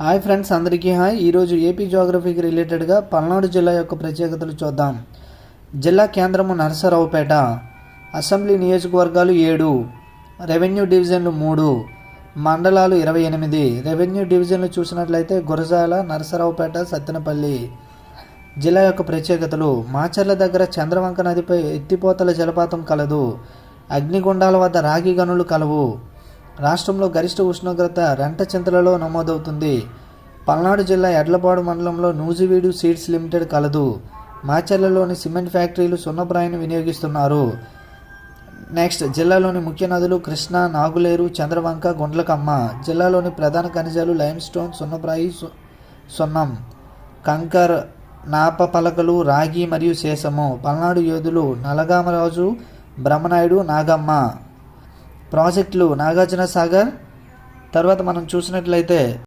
Hi friends, అందరికీ hi. ఈరోజు AP జియోగ్రఫీకి రిలేటెడ్గా పల్నాడు జిల్లా యొక్క ప్రత్యేకతలు చూద్దాం. జిల్లా కేంద్రము నరసరావుపేట, అసెంబ్లీ నియోజకవర్గాలు 7, రెవెన్యూ డివిజన్లు 3, మండలాలు 28. రెవెన్యూ డివిజన్లు చూసినట్లయితే గురజాల, నరసరావుపేట, సత్తెనపల్లి. జిల్లా యొక్క ప్రత్యేకతలు: మాచర్ల దగ్గర చంద్రవంక నదిపై ఎత్తిపోతల జలపాతం కలదు. అగ్నిగుండాల వద్ద రాగి గనులు కలవు. రాష్ట్రంలో గరిష్ట ఉష్ణోగ్రత రెంటచింతలలో నమోదవుతుంది. పల్నాడు జిల్లా ఎడ్లపాడు మండలంలో నూజివీడు సీడ్స్ లిమిటెడ్ కలదు. మాచర్లలోని సిమెంట్ ఫ్యాక్టరీలు సున్నప్రాయిని వినియోగిస్తున్నారు. నెక్స్ట్, జిల్లాలోని ముఖ్య నదులు కృష్ణా, నాగులేరు, చంద్రవంక, గుండ్లకమ్మ. జిల్లాలోని ప్రధాన ఖనిజాలు లైమ్ స్టోన్, సున్నప్రాయి, సున్నం, కంకర్, నాప పలకలు, రాగి మరియు సీసము. పల్నాడు యోధులు నలగామరాజు, బ్రహ్మనాయుడు, నాగమ్మ. ప్రాజెక్టులు నాగార్జున సాగర్. తర్వాత మనం చూసినట్లయితే